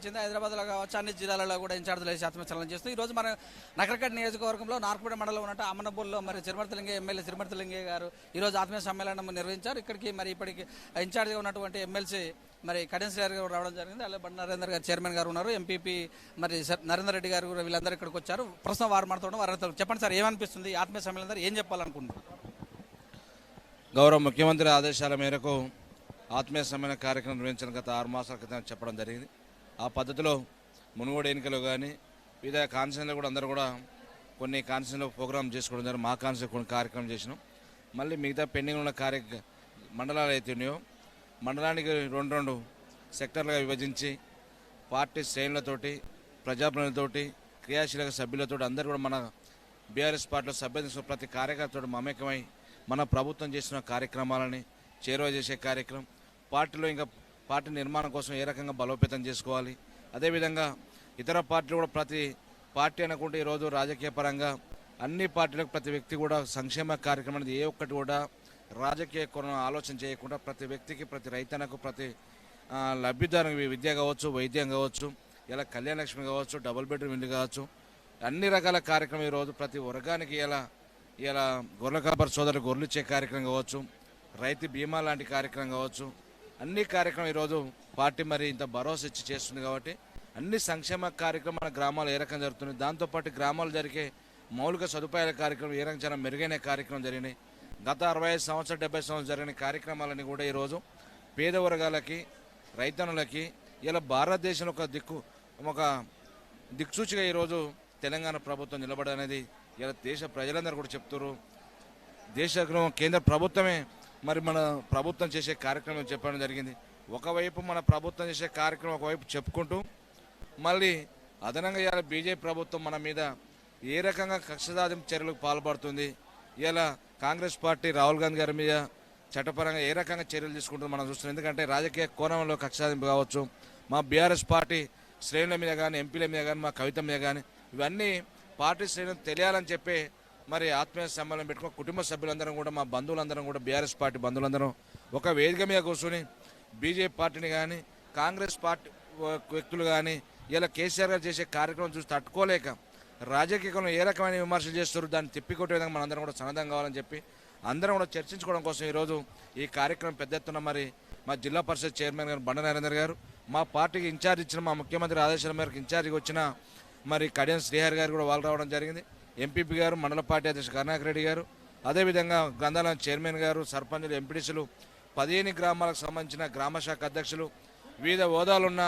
వచ్చింది. హైదరాబాద్లో కావచ్చు, అన్ని జిల్లాలలో కూడా ఇన్ఛార్జీలు వేసి ఆత్మచలనం చేస్తూ ఈరోజు మన నకరకట్ నియోజకవర్గంలో నార్పూడ మండలం ఉన్నట్టు అమ్మనపూర్లో మరి చిరుమర్తిలింగే ఎమ్మెల్యే చిరుమర్తిలింగే గారు ఈరోజు ఆత్మీయ సమ్మేళనం నిర్వహించారు. ఇక్కడికి మరి ఇప్పటికి ఇన్ఛార్జిగా ఉన్నటువంటి ఎమ్మెల్సీ మరి కడియం శ్రీహరి గారు రావడం జరిగింది. అలాగే బండి నరేందర్ గారు చైర్మన్ గారు ఉన్నారు, ఎంపీపీ మరి నరేందర్ రెడ్డి గారు కూడా వీళ్ళందరూ ఇక్కడికి వచ్చారు. ప్రస్తుతం వారు మాట్లాడడం వారు చెప్పండి సార్, ఏమనిపిస్తుంది ఆత్మీయ సమ్మేళనం ఏం చెప్పాలనుకుంటున్నారు? గౌరవ ముఖ్యమంత్రి ఆదేశాల మేరకు ఆత్మీయ సమ్మేళన కార్యక్రమం నిర్వహించిన గత 6 మాసాల క్రితం చెప్పడం జరిగింది. ఆ పద్ధతిలో మునుగోడు ఎన్నికలు కానీ వివిధ కాన్స్టిట్యూన్సీలో కూడా అందరూ కూడా కొన్ని కాన్స్టిట్యూన్సీలో ప్రోగ్రామ్ చేసుకోవడం జరిగింది. మా కాన్స్టిట్యూన్సీ కొన్ని కార్యక్రమం చేసినాం. మళ్ళీ మిగతా పెండింగ్ ఉన్న మండలాలు అయితే ఉన్నాయో మండలానికి 2 సెక్టర్లుగా విభజించి పార్టీ శ్రేణులతోటి ప్రజాప్రతినిధులతోటి క్రియాశీలక సభ్యులతో అందరూ కూడా మన బీఆర్ఎస్ పార్టీలో సభ్యత ప్రతి కార్యకర్తతో మమేకమై మన ప్రభుత్వం చేసిన కార్యక్రమాలని చేరువ చేసే కార్యక్రమం, పార్టీలో ఇంకా పార్టీ నిర్మాణం కోసం ఏ రకంగా బలోపేతం చేసుకోవాలి, అదేవిధంగా ఇతర పార్టీలు కూడా ప్రతి పార్టీ అనుకుంటే ఈరోజు రాజకీయ పరంగా అన్ని పార్టీలకు ప్రతి వ్యక్తి కూడా సంక్షేమ కార్యక్రమం అనేది ఏ ఒక్కటి కూడా రాజకీయ కోణం ఆలోచన చేయకుండా ప్రతి వ్యక్తికి ప్రతి రైతన్నకు ప్రతి లబ్ధిదారునికి విద్య కావచ్చు, వైద్యం కావచ్చు, ఇలా కళ్యాణ లక్ష్మి కావచ్చు, డబుల్ బెడ్రూమ్ ఇల్లు కావచ్చు, అన్ని రకాల కార్యక్రమం ఈరోజు ప్రతి వర్గానికి ఇలా గొర్రెల కాపరి సోదరులు గొర్రెలు ఇచ్చే కార్యక్రమం కావచ్చు, రైతు బీమా లాంటి కార్యక్రమం కావచ్చు, అన్ని కార్యక్రమం ఈరోజు పార్టీ మరి ఇంత భరోసా ఇచ్చి చేస్తుంది. కాబట్టి అన్ని సంక్షేమ కార్యక్రమం మన గ్రామాలు ఏ రకంగా జరుగుతుంది, దాంతోపాటు గ్రామాలు జరిగే మౌలిక సదుపాయాల కార్యక్రమం ఏ రకంగా చాలా మెరుగైన కార్యక్రమం జరిగినాయి. గత 65 సంవత్సరాలు 70 సంవత్సరాలు జరిగిన కార్యక్రమాలన్నీ కూడా ఈరోజు పేద వర్గాలకి రైతన్నులకి ఇలా భారతదేశంలో ఒక దిక్సూచిగా ఈరోజు తెలంగాణ ప్రభుత్వం నిలబడనేది ఇలా దేశ ప్రజలందరూ కూడా చెప్తారు. కేంద్ర ప్రభుత్వమే మరి మన ప్రభుత్వం చేసే కార్యక్రమం చెప్పడం జరిగింది. ఒకవైపు మన ప్రభుత్వం చేసే కార్యక్రమం ఒకవైపు చెప్పుకుంటూ మళ్ళీ అదనంగా ఇవాళ బీజేపీ ప్రభుత్వం మన మీద ఏ రకంగా కక్ష సాధింపు చర్యలకు పాల్పడుతుంది, ఇలా కాంగ్రెస్ పార్టీ రాహుల్ గాంధీ గారి మీద చట్టపరంగా ఏ రకంగా చర్యలు తీసుకుంటుందో మనం చూస్తున్నాం. ఎందుకంటే రాజకీయ కోణంలో కక్ష సాధింపు కావచ్చు, మా బీఆర్ఎస్ పార్టీ శ్రేణుల మీద కానీ ఎంపీల మీద కానీ మా కవిత మీద కానీ ఇవన్నీ పార్టీ శ్రేణులు తెలియాలని చెప్పి మరి ఆత్మీయ సమ్మేళనం పెట్టుకుని కుటుంబ సభ్యులందరం కూడా మా బంధువులందరం కూడా బీఆర్ఎస్ పార్టీ బంధువులందరం ఒక వేదిక మీద కూర్చొని బీజేపీ పార్టీని కానీ కాంగ్రెస్ పార్టీ వ్యక్తులు కానీ ఇలా కేసీఆర్ గారు చేసే కార్యక్రమం చూసి తట్టుకోలేక రాజకీయంలో ఏ రకమైన విమర్శలు చేస్తారు, దాన్ని తిప్పికొట్టే విధంగా మనందరం కూడా సన్నద్ధం కావాలని చెప్పి అందరం కూడా చర్చించుకోవడం కోసం ఈరోజు ఈ కార్యక్రమం పెద్ద ఎత్తున మరి మా జిల్లా పరిషత్ చైర్మన్ గారు బండి నరేందర్ గారు, మా పార్టీకి ఇన్ఛార్జ్ ఇచ్చిన మా ముఖ్యమంత్రి ఆదేశాల మేరకు ఇన్ఛార్జిగా వచ్చిన మరి కడియం శ్రీహరి గారు కూడా వాళ్ళు రావడం జరిగింది. ఎంపీపీ గారు, మండల పార్టీ అధ్యక్షుడు కరుణాకర్ రెడ్డి గారు, అదేవిధంగా గ్రంథాలయం చైర్మన్ గారు, సర్పంచులు, ఎంపీటీసీలు, 15 గ్రామాలకు సంబంధించిన గ్రామ శాఖ అధ్యక్షులు, వివిధ హోదాలున్న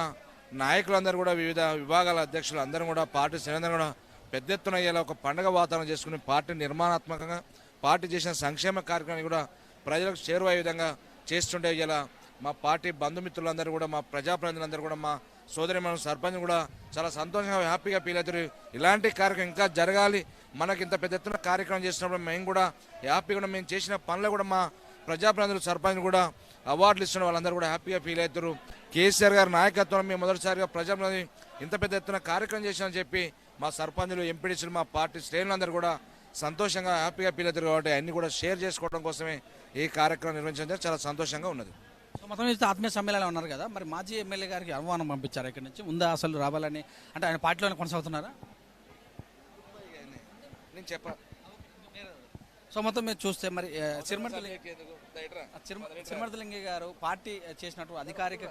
నాయకులందరూ కూడా వివిధ విభాగాల అధ్యక్షులు అందరూ కూడా పార్టీ శ్రేణులందరూ కూడా పెద్ద ఎత్తున ఇలా ఒక పండుగ వాతావరణం చేసుకుని పార్టీ నిర్మాణాత్మకంగా పార్టీ చేసిన సంక్షేమ కార్యక్రమాన్ని కూడా ప్రజలకు చేరువయ్యే విధంగా చేస్తుంటే ఇలా మా పార్టీ బంధుమిత్రులందరూ కూడా మా ప్రజాప్రతినిధులందరూ కూడా మా సోదరి మన సర్పంచ్ కూడా చాలా సంతోషంగా హ్యాపీగా ఫీల్ అవుతారు. ఇలాంటి కార్యక్రమం ఇంకా జరగాలి, మనకి ఇంత పెద్ద ఎత్తున కార్యక్రమం చేసినప్పుడు మేము కూడా హ్యాపీగా మేము చేసిన పనులు కూడా మా ప్రజాప్రతినిధులు సర్పంచ్ కూడా అవార్డులు ఇస్తున్న వాళ్ళందరూ కూడా హ్యాపీగా ఫీల్ అవుతారు. కేసీఆర్ గారి నాయకత్వం మేము మొదటిసారిగా ప్రజాప్రతినిధి ఇంత పెద్ద ఎత్తున కార్యక్రమం చేశామని చెప్పి మా సర్పంచులు, ఎంపీడీసీలు, మా పార్టీ శ్రేణులందరూ కూడా సంతోషంగా హ్యాపీగా ఫీల్ అవుతారు. కాబట్టి అన్ని కూడా షేర్ చేసుకోవడం కోసమే ఈ కార్యక్రమం నిర్వహించడం చాలా సంతోషంగా ఉన్నది. సో మొత్తం చూస్తే ఆత్మీయ సమ్మేళనం ఉన్నారు కదా, మరి మాజీ ఎమ్మెల్యే గారికి ఆహ్వానం పంపించారు ఇక్కడి నుంచి, ముందా అసలు రావాలని అంటే ఆయన పార్టీలోనే కొనసాగుతున్నారా? నేను చెప్ప సో మొత్తం మీరు చూస్తే మరి చిరుమర్తిలింగే గారు పార్టీ చేసినటువంటి అధికారిక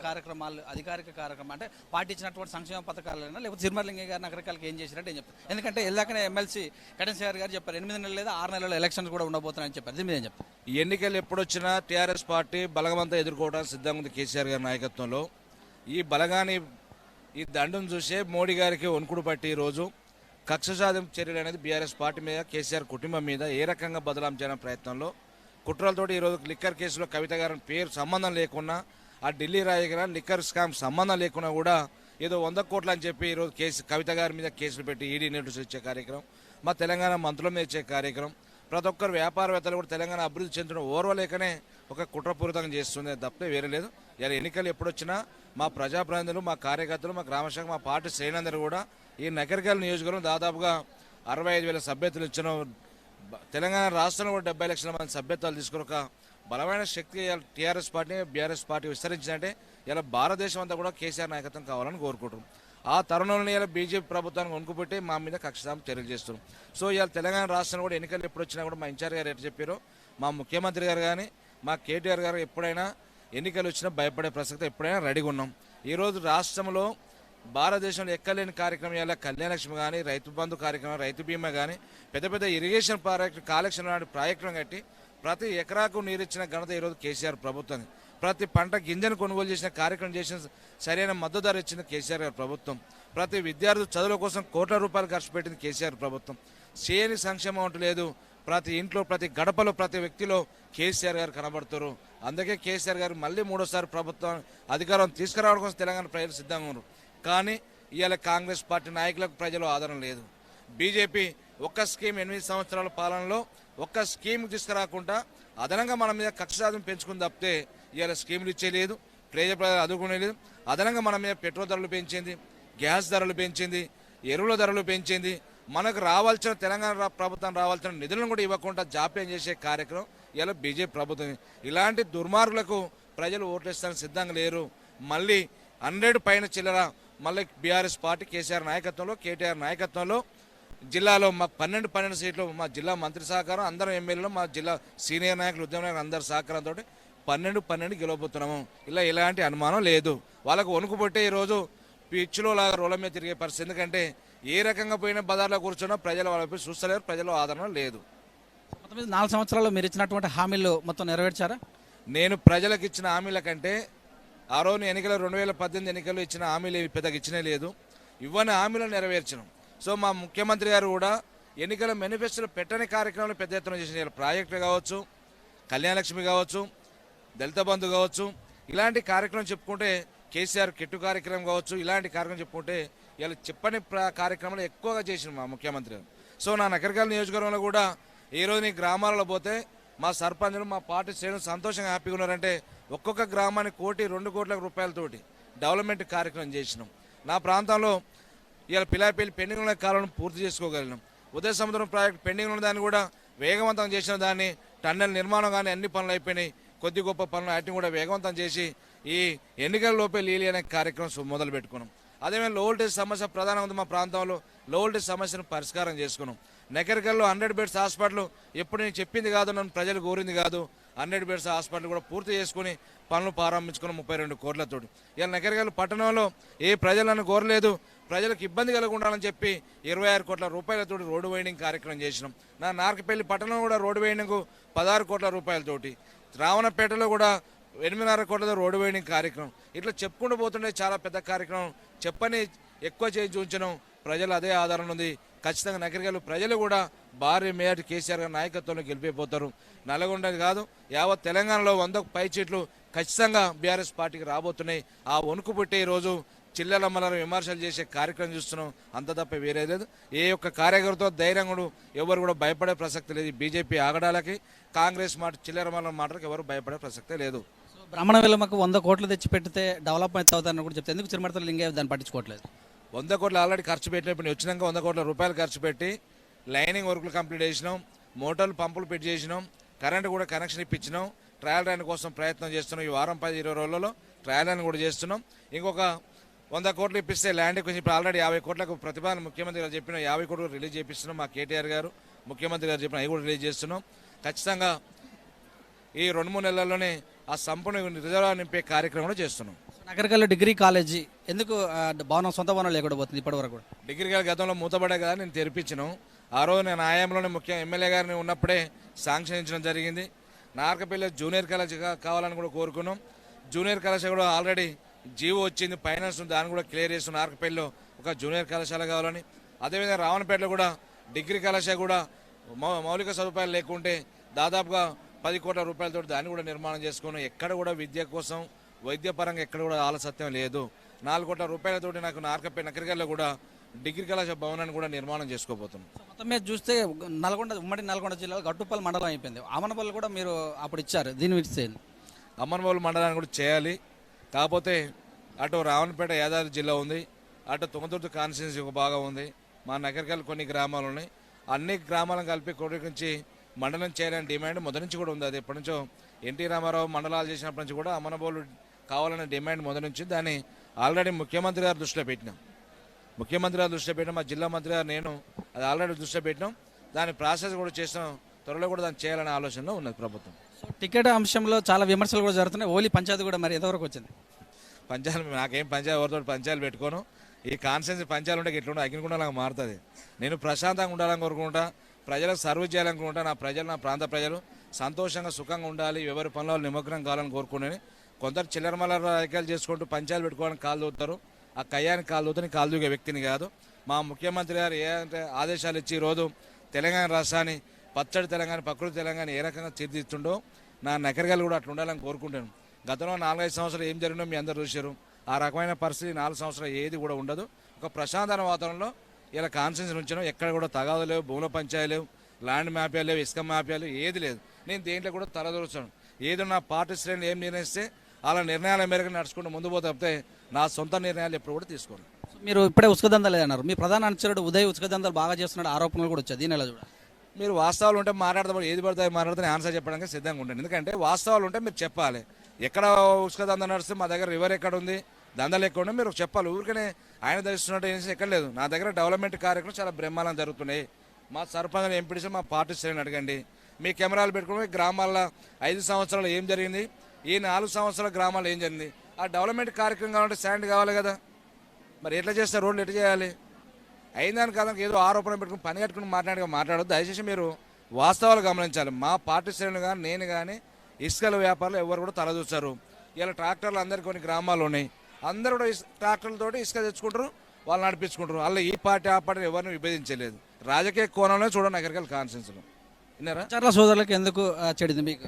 కార్యక్రమం అంటే పార్టీ ఇచ్చినటువంటి సంక్షేమ పథకాలైనా లేకపోతే చిరుమర్తిలింగే గారు నగరకాలకి ఏం చేసినట్టు ఏం చెప్తారు? ఎందుకంటే ఎల్లాకనే ఎమ్మెల్సీ కడియం శ్రీహరి గారు చెప్పారు 8 నెలలు లేదా 6 నెలల్లో ఎలక్షన్స్ కూడా ఉండబోతున్నాయని చెప్పారు. దీని మీద ఏం చెప్తారు? ఎన్నికలు ఎప్పుడొచ్చినా టీఆర్ఎస్ పార్టీ బలగమంతా ఎదుర్కోవడానికి సిద్ధంగా ఉంది. కేసీఆర్ గారి నాయకత్వంలో ఈ బలగాని ఈ దండును చూసే మోడీ గారికి వణుకుడు పట్టి ఈరోజు కక్ష సాధింపు చర్యలు అనేది బీఆర్ఎస్ పార్టీ మీద, కేసీఆర్ కుటుంబం మీద ఏ రకంగా బదలాం చేయడం ప్రయత్నంలో కుట్రలతోటి ఈరోజు లిక్కర్ కేసులో కవిత గారి పేరు సంబంధం లేకున్నా, ఆ ఢిల్లీ రాజకీయ లిక్కర్ స్కామ్ సంబంధం లేకున్నా కూడా ఏదో 100 కోట్లు అని చెప్పి ఈరోజు కవిత గారి మీద కేసులు పెట్టి ఈడీ నోటీసులు ఇచ్చే కార్యక్రమం, మా తెలంగాణ మంత్రుల మీద ఇచ్చే కార్యక్రమం, ప్రతి ఒక్కరు వ్యాపారవేత్తలు కూడా తెలంగాణ అభివృద్ధి చెందడం ఓర్వలేకనే ఒక కుట్రపూరితంగా చేస్తుంది తప్పే వేరే లేదు. ఇలా ఎన్నికలు ఎప్పుడొచ్చినా మా ప్రజాప్రతినిధులు, మా కార్యకర్తలు, మా గ్రామశాఖ, మా పార్టీ శ్రేణులందరూ కూడా ఈ నగరికల్ నియోజకవర్గం దాదాపుగా 65,000 సభ్యతలు ఇచ్చిన తెలంగాణ రాష్ట్రంలో కూడా 70 లక్షల మంది సభ్యత్వాలు తీసుకుని ఒక బలమైన శక్తి టీఆర్ఎస్ పార్టీ బీఆర్ఎస్ పార్టీ విస్తరించిందంటే ఇలా భారతదేశం అంతా కూడా కేసీఆర్ నాయకత్వం కావాలని కోరుకుంటున్నాం. ఆ తరుణంలో ఇలా బీజేపీ ప్రభుత్వానికి వణుకుపెట్టి మా మీద కక్షసాం చర్యలు చేస్తున్నాం. సో ఇవాళ తెలంగాణ రాష్ట్రంలో కూడా ఎన్నికలు ఎప్పుడు వచ్చినా కూడా మా ఇన్ఛార్జ్ గారు ఎట్లా చెప్పారో, మా ముఖ్యమంత్రి గారు కానీ మా కేటీఆర్ గారు ఎప్పుడైనా ఎన్నికలు వచ్చినా భయపడే ప్రసక్తి ఎప్పుడైనా రెడీగా ఉన్నాం. ఈరోజు రాష్ట్రంలో భారతదేశంలో ఎక్కలేని కార్యక్రమం ఇలా కళ్యాణలక్ష్మి కానీ, రైతు బంధు కార్యక్రమం, రైతు బీమా కానీ, పెద్ద పెద్ద ఇరిగేషన్ ప్రాజెక్టు కాలెక్షన్ లాంటి ప్రాజెక్టులను కట్టి ప్రతి ఎకరాకు నీరిచ్చిన ఘనత ఈరోజు కేసీఆర్ ప్రభుత్వం. ప్రతి పంట గింజను కొనుగోలు చేసిన కార్యక్రమం చేసిన సరైన మద్దతు ధర ఇచ్చిన కేసీఆర్ గారి ప్రభుత్వం. ప్రతి విద్యార్థి చదువుల కోసం కోట్ల రూపాయలు ఖర్చు పెట్టింది కేసీఆర్ ప్రభుత్వం. చేయని సంక్షేమం అంటూ లేదు. ప్రతి ఇంట్లో ప్రతి గడపలో ప్రతి వ్యక్తిలో కేసీఆర్ గారు కనబడుతారు. అందుకే కేసీఆర్ గారు మళ్ళీ మూడోసారి ప్రభుత్వం అధికారం తీసుకురావడం కోసం తెలంగాణ ప్రజలు సిద్ధంగా ఉన్నారు. కానీ ఇవాళ కాంగ్రెస్ పార్టీ నాయకులకు ప్రజలు ఆదరణ లేదు. బీజేపీ ఒక్క స్కీమ్ 8 సంవత్సరాల పాలనలో ఒక్క స్కీమ్ తీసుకురాకుండా అదనంగా మన మీద కక్ష సాధన పెంచుకుని తప్పితే ఇవాళ స్కీములు ఇచ్చేయలేదు, ప్రజలు అదుకునేలేదు. అదనంగా మన మీద పెట్రోల్ ధరలు పెంచింది, గ్యాస్ ధరలు పెంచింది, ఎరువుల ధరలు పెంచింది. మనకు రావాల్సిన తెలంగాణ ప్రభుత్వం రావాల్సిన నిధులను కూడా ఇవ్వకుండా జాప్యం చేసే కార్యక్రమం ఇలా బీజేపీ ప్రభుత్వం. ఇలాంటి దుర్మార్గులకు ప్రజలు ఓట్లేస్తానికి సిద్ధంగా లేరు. మళ్ళీ 100 పైన చిల్లర మళ్ళీ బీఆర్ఎస్ పార్టీ కేసీఆర్ నాయకత్వంలో, కేటీఆర్ నాయకత్వంలో జిల్లాలో మాకు 12 సీట్లు, మా జిల్లా మంత్రి సహకారం, అందరం ఎమ్మెల్యేలు, మా జిల్లా సీనియర్ నాయకులు, ఉద్యమ నాయకులు అందరి సహకారంతో 12 గెలవబోతున్నాము. ఇలా ఎలాంటి అనుమానం లేదు. వాళ్ళకు వణుకుబట్టే ఈరోజు పిచ్చిలో లాగా రోల మీద తిరిగే పరిస్థితి. ఎందుకంటే ఏ రకంగా పోయినా బజార్లో కూర్చున్నా ప్రజలు వాళ్ళపై చూస్తలేరు, ప్రజల ఆదరణ లేదు. మొత్తం మీద 4 సంవత్సరాల్లో మీరు ఇచ్చినటువంటి హామీలు మొత్తం నెరవేర్చారా? నేను ప్రజలకు ఇచ్చిన హామీల కంటే ఆ రోజు ఎన్నికలు 2018 ఎన్నికల్లో ఇచ్చిన హామీలు పెద్దగా ఇచ్చినే లేదు. ఇవ్వని హామీలను నెరవేర్చడం. సో మా ముఖ్యమంత్రి గారు కూడా ఎన్నికల మేనిఫెస్టోలో పెట్టని కార్యక్రమాలు పెద్ద ఎత్తున చేసిన ప్రాజెక్టులు కావచ్చు, కళ్యాణలక్ష్మి కావచ్చు, దళిత బంధు కావచ్చు, ఇలాంటి కార్యక్రమం చెప్పుకుంటే కేసీఆర్ కిట్టు కార్యక్రమం కావచ్చు, ఇలాంటి కార్యక్రమం చెప్పుకుంటే ఇలా చెప్పని కార్యక్రమాలు ఎక్కువగా చేసిన మా ముఖ్యమంత్రి గారు. సో నా నకరికల్ నియోజకవర్గంలో కూడా ఈరోజు నీ గ్రామాలలో పోతే మా సర్పంచులు, మా పార్టీ శ్రేణులు సంతోషంగా హ్యాపీగా ఉన్నారంటే ఒక్కొక్క గ్రామానికి 1-2 కోట్ల రూపాయలతోటి డెవలప్మెంట్ కార్యక్రమం చేసినాం. నా ప్రాంతంలో ఇవాళ పిలాపల్లి పెండింగ్ ఉన్న కాలను పూర్తి చేసుకోగలిగినాం. ఉదయ సముద్రం ప్రాజెక్టు పెండింగ్ ఉన్న దాన్ని కూడా వేగవంతం చేసిన దాన్ని, టన్నెల్ నిర్మాణం కానీ అన్ని పనులు అయిపోయినాయి. కొద్ది గొప్ప పనులు వాటిని కూడా వేగవంతం చేసి ఈ ఎన్నికల లోపే లీలి అనే కార్యక్రమం మొదలు పెట్టుకున్నాం. అదేవిధంగా లో వోల్టేజ్ సమస్య ప్రధానంగా ఉంది మా ప్రాంతంలో. లో వోల్టేజ్ సమస్యను పరిష్కారం చేసుకున్నాం. నకరికల్లో 100 బెడ్స్ హాస్పిటల్ ఎప్పుడు నేను చెప్పింది కాదు, నన్ను ప్రజలు కోరింది కాదు. 100 బెడ్స్ హాస్పిటల్ కూడా పూర్తి చేసుకుని పనులు ప్రారంభించుకున్న 32 కోట్లతోటి. ఇలా నకరికల్ పట్టణంలో ఏ ప్రజలను కోరలేదు, ప్రజలకు ఇబ్బంది కలగకుండాలని చెప్పి 26 కోట్ల రూపాయలతోటి రోడ్డు వైండింగ్ కార్యక్రమం చేసినాం. నా నార్కపల్లి పట్టణంలో కూడా రోడ్డు వైండింగ్ 16 కోట్ల రూపాయలతోటి, రావణపేటలో కూడా 8.5 కోట్లతో రోడ్డు వైండింగ్ కార్యక్రమం. ఇట్లా చెప్పుకుంటూ పోతుంటే చాలా పెద్ద కార్యక్రమం. చెప్పని ఎక్కువ చేసి చూపించడం, ప్రజలు అదే ఆధారం ఉంది. ఖచ్చితంగా నగరికల్ ప్రజలు కూడా భారీ మేయర్ కేసీఆర్ గారి నాయకత్వంలో గెలిపిపోతారు. నల్గొండ కాదు, యావత్ తెలంగాణలో 100కు పై సీట్లు ఖచ్చితంగా బీఆర్ఎస్ పార్టీకి రాబోతున్నాయి. ఆ వణుకు పుట్టే ఈరోజు చిల్లెల మల్లర విమర్శలు చేసే కార్యక్రమం చూస్తున్నాం. అంత తప్ప వేరే లేదు. ఏ ఒక్క కార్యకర్త ధైర్యంగా ఎవరు కూడా భయపడే ప్రసక్తి లేదు. బీజేపీ ఆగడాలకి, కాంగ్రెస్ మాట చిల్లర మల్లర మాటలకు ఎవరు భయపడే ప్రసక్తే లేదు. బ్రాహ్మణ వేలమ్మకు 100 కోట్లు తెచ్చి పెడితే డెవలప్మెంట్ అవుతారని కూడా చెప్తే ఎందుకు చిరుమర్తలు లింగే దాన్ని పట్టించుకోవట్లేదు? 100 కోట్లు ఆల్రెడీ ఖర్చు పెట్టినప్పుడు వచ్చినాక 100 కోట్ల రూపాయలు ఖర్చు పెట్టి లైనింగ్ వర్కులు కంప్లీట్ చేసినాం, మోటార్లు పంపులు పెట్టి చేసినాం, కరెంటు కూడా కనెక్షన్ ఇప్పించినాం. ట్రయల్ రన్ కోసం ప్రయత్నం చేస్తున్నాం. ఈ వారం 10-20 రోజులలో ట్రయల్ రన్ కూడా చేస్తున్నాం. ఇంకొక 100 కోట్లు ఇప్పిస్తే ల్యాండ్ కొంచెం ఇప్పుడు ఆల్రెడీ 50 కోట్లకు ప్రతిపాదన ముఖ్యమంత్రి గారు చెప్పిన 50 కోట్లు రిలీజ్ చేపిస్తున్నాం. మా కేటీఆర్ గారు ముఖ్యమంత్రి గారు చెప్పిన అవి కూడా రిలీజ్ చేస్తున్నాం. ఖచ్చితంగా ఈ 2-3 నెలల్లోనే ఆ సంపూర్ణ రిజర్వ్ నింపే కార్యక్రమం చేస్తున్నాం. నగరికల్లో డిగ్రీ కాలేజీ ఎందుకు భవనం, సొంత భవనం లేకుండా పోతుంది ఇప్పటి వరకు? డిగ్రీ కాలేజ్ గతంలో మూతపడే కదా నేను తెరిపించను. ఆ రోజు నేను ఆయాంలోనే ఎమ్మెల్యే గారిని ఉన్నప్పుడే శాంక్షన్ ఇచ్చడం జరిగింది. నార్కపల్లి జూనియర్ కాలేజ్ కావాలని కూడా కోరుకున్నాం. జూనియర్ కళాశాల కూడా ఆల్రెడీ జీవో వచ్చింది, ఫైనాన్స్ దాన్ని కూడా క్లియర్ చేస్తున్నాం. నార్కపల్లిలో ఒక జూనియర్ కళాశాల కావాలని. అదేవిధంగా రావణపేటలో కూడా డిగ్రీ కళాశాల కూడా మౌలిక సదుపాయాలు లేకుంటే దాదాపుగా 10 కోట్ల రూపాయలతో దాన్ని కూడా నిర్మాణం చేసుకున్నాం. ఎక్కడ కూడా విద్య కోసం వైద్యపరంగా ఎక్కడ కూడా ఆలస్యం లేదు. 4 కోట్ల రూపాయలతోటి నాకు నార్కపల్లి నకరికల్లో కూడా డిగ్రీ కళాశాల భవనాన్ని కూడా నిర్మాణం చేసుకోబోతున్నాం. మొత్తం మీద చూస్తే ఉమ్మడి నల్గొండ జిల్లాలో గట్టుపల్లి మండలం అయిపోయింది. అమనపల్లి కూడా మీరు అప్పుడు ఇచ్చారు, దీన్ని విడిచేయండి. అమ్మనపల్లి మండలాన్ని కూడా చేయాలి. కాకపోతే అటు రావణపేట యాదాద్రి జిల్లా ఉంది, అటు తుంగతుర్తి కాన్స్టిట్యున్సీ ఒక భాగం ఉంది, మా నగరికల్ కొన్ని గ్రామాలు ఉన్నాయి. అన్ని గ్రామాలను కలిపి నుంచి మండలం చేయాలని డిమాండ్ మొదటి నుంచి కూడా ఉంది. అది ఎప్పటి నుంచో ఎన్టీ రామారావు మండలాలు చేసినప్పటి నుంచి కూడా అమనబోలు కావాలనే డిమాండ్ మొదటి నుంచి దాన్ని ఆల్రెడీ ముఖ్యమంత్రి గారు దృష్టిలో పెట్టినాం. ముఖ్యమంత్రి గారు దృష్టిలో పెట్టినాం, మా జిల్లా మంత్రి గారు నేను అది ఆల్రెడీ దృష్టిలో పెట్టినాం. దాని ప్రాసెస్ కూడా చేసినాం, త్వరలో కూడా దాన్ని చేయాలనే ఆలోచనలో ఉన్నది ప్రభుత్వం. సో టికెట్ అంశంలో చాలా విమర్శలు కూడా జరుగుతున్నాయి. ఓలీ పంచాయతీ కూడా మరి ఎంతవరకు వచ్చింది? పంచాయతీ నాకేం పంచాయతీ ఎవరితో పంచాయతీలు పెట్టుకోను. ఈ కాన్స్టిట్యూన్సీ పంచాయతీ ఉంటే ఇట్లా అగ్నిగుండాలాగా మారుతుంది. నేను ప్రశాంతంగా ఉండాలని కోరుకుంటా, ప్రజలకు సర్వీస్ చేయాలనుకుంటా. నా ప్రజలు, నా ప్రాంత ప్రజలు సంతోషంగా సుఖంగా ఉండాలి, ఎవరి పనుల్లో నిమగ్నం కావాలని కోరుకునేది. కొందరు చిల్లరమల్ల రాజకీయాలు చేసుకుంటూ పంచాయతీలు పెట్టుకోవాలని కాలు దూతారు. ఆ కయ్యానికి కాలు దూతని కాలు దూగే వ్యక్తిని కాదు. మా ముఖ్యమంత్రి గారు ఏ అంటే ఆదేశాలు ఇచ్చి ఈరోజు తెలంగాణ రాష్ట్రాన్ని పచ్చడి తెలంగాణ, ప్రకృతి తెలంగాణ ఏ రకంగా తీర్చిదిద్దుండో నా నకరగాలు కూడా అట్లా ఉండాలని కోరుకుంటాను. గతంలో 4-5 సంవత్సరాలు ఏం జరిగినో మీ అందరూ చూశారు. ఆ రకమైన పరిస్థితి 4 సంవత్సరాలు ఏది కూడా ఉండదు. ఒక ప్రశాంతమైన వాతావరణంలో ఇలా కాన్స్టిట్యూన్సీ ఉంచాను. ఎక్కడ కూడా తగాదు లేవు, భూముల పంచాయతీ లేవు, ల్యాండ్ మాఫియాలు లేవు, ఇసుక మాఫియాలు ఏది లేదు. నేను దేంట్లో కూడా తలదూరుస్తాను. ఏదో నా పార్టీ శ్రేణులు ఏం నిర్ణయిస్తే అలా నిర్ణయాల మేరకు నడుచుకుంటూ ముందు పోతే తప్పితే నా సొంత నిర్ణయాలు ఎప్పుడు కూడా తీసుకోను. మీరు ఇప్పుడే ఉసుకదందాలు అన్నారు. మీ ప్రధాన అనుచరుడు ఉదయ్ ఉసుకదందాలు బాగా చేస్తున్నాడు ఆరోపణలు కూడా వచ్చాయి. దీని ఎలా చూడాలి? మీరు వాస్తవాలు ఉంటే మాట్లాడతాం, ఏది పడితే మాట్లాడితే ఆన్సర్ చెప్పడానికి సిద్ధంగా ఉంటాను. ఎందుకంటే వాస్తవాలు ఉంటే మీరు చెప్పాలి. ఎక్కడ ఉసుక దంద నడిస్తే మా దగ్గర రివర్ ఎక్కడ ఉంది, దందలు ఎక్కడ ఉంది మీరు చెప్పాలి. ఊరికనే ఆయన ధరిస్తున్నట్టు ఏం ఎక్కడ లేదు. నా దగ్గర డెవలప్మెంట్ కార్యక్రమం చాలా బ్రహ్మాండంగా జరుగుతున్నాయి. మా సర్పంచ్ ఎంపీడీసీ మా పార్టీ శ్రేణిని అడగండి. మీ కెమెరాలు పెట్టుకుని గ్రామాల్లో 5 సంవత్సరాలు ఏం జరిగింది, ఈ 4 సంవత్సరాల గ్రామాల్లో ఏం జరిగింది, ఆ డెవలప్మెంట్ కార్యక్రమం కావాలంటే శాండ్ కావాలి కదా. మరి ఎట్లా చేస్తారు, రోడ్లు ఎట్లా చేయాలి? అయినదాని కాదని ఏదో ఆరోపణ పెట్టుకుని పని కట్టుకుని మాట్లాడదు. దయచేసి మీరు వాస్తవాలు గమనించాలి. మా పార్టీ శ్రేణులు కానీ నేను కానీ ఇసుకల వ్యాపారులు ఎవరు కూడా తలదూస్తారు. ఇలా ట్రాక్టర్లు అందరు కొన్ని గ్రామాలు ఉన్నాయి, అందరూ కూడా ట్రాక్టర్లతోటి ఇసుక తెచ్చుకుంటారు, వాళ్ళు నడిపించుకుంటారు. అలా ఈ పార్టీ ఆ పార్టీ ఎవరిని విభజించలేదు. రాజకీయ కోణంలో చూడండి నగరికల్ కాన్స్టిట్యూన్సీలో. విన్నారా? చర్ల సోదరులకు ఎందుకు చెడింది మీకు?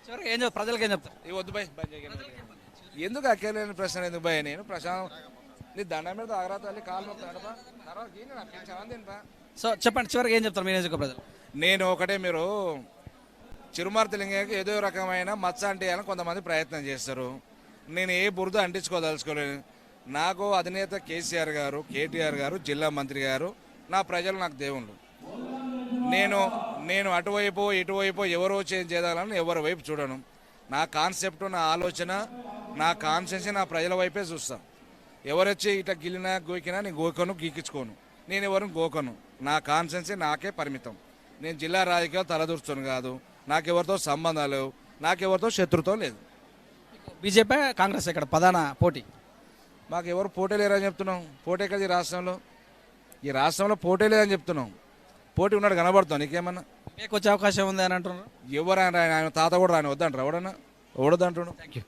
చివరికి ఏం చెప్తారు, ప్రజలకు ఏం చెప్తారు? ఈ వద్దు బాయ్ ఎందుకు అక్కర్లేని ప్రశ్న ఎందుకు బాయ్? నేను ప్రశాంత్ నీ దండం మీద ఆగ్రా తల్లి కాలు నొప్పుతాడపా. సో చెప్పండి, చివరికి ఏం చెప్తారు మీ నియోజక ప్రజలు? నేను ఒకటే, మీరు చిరుమర్తి లింగకి ఏదో రకమైన మచ్చ అంటేయాలని కొంతమంది ప్రయత్నం చేస్తారు. నేను ఏ బురద అంటించుకోదలుచుకోలేను. నాకు అధినేత కేసీఆర్ గారు, కేటీఆర్ గారు, జిల్లా మంత్రి గారు, నా ప్రజలు నాకు దేవుళ్ళు. నేను అటువైపు ఇటువైపు ఎవరో చేయాలని ఎవరి వైపు చూడను. నా కాన్సెప్ట్, నా ఆలోచన, నా కాన్సెన్స్ నా ప్రజల వైపే చూస్తాను. ఎవరొచ్చి ఇట్లా గిల్లినా గోకినా నేను గోకను, గీకించుకోను. నేను ఎవరిని గోకను. నా కాన్సెన్స్ నాకే పరిమితం. నేను జిల్లా రాజకీయాలు తలదూర్చుని కాదు. నాకెవరితో సంబంధాలు లేవు, నాకెవరితో శత్రుత్వం లేదు. బీజేపీ కాంగ్రెస్ ఇక్కడ ప్రధాన పోటీ. మాకు ఎవరు పోటీ లేరని చెప్తున్నాం. పోటీ ఎక్కడ ఈ రాష్ట్రంలో? ఈ రాష్ట్రంలో పోటీ లేదని చెప్తున్నాం. పోటీ ఉన్నాడు కనబడుతాం. నీకేమన్నా మీకు వచ్చే అవకాశం ఉంది అని అంటున్నారు. ఎవరు ఆయన తాత కూడా రాని వద్దంటారు. ఎవడన్నా ఓడద్దంటున్నాడు. Thank you.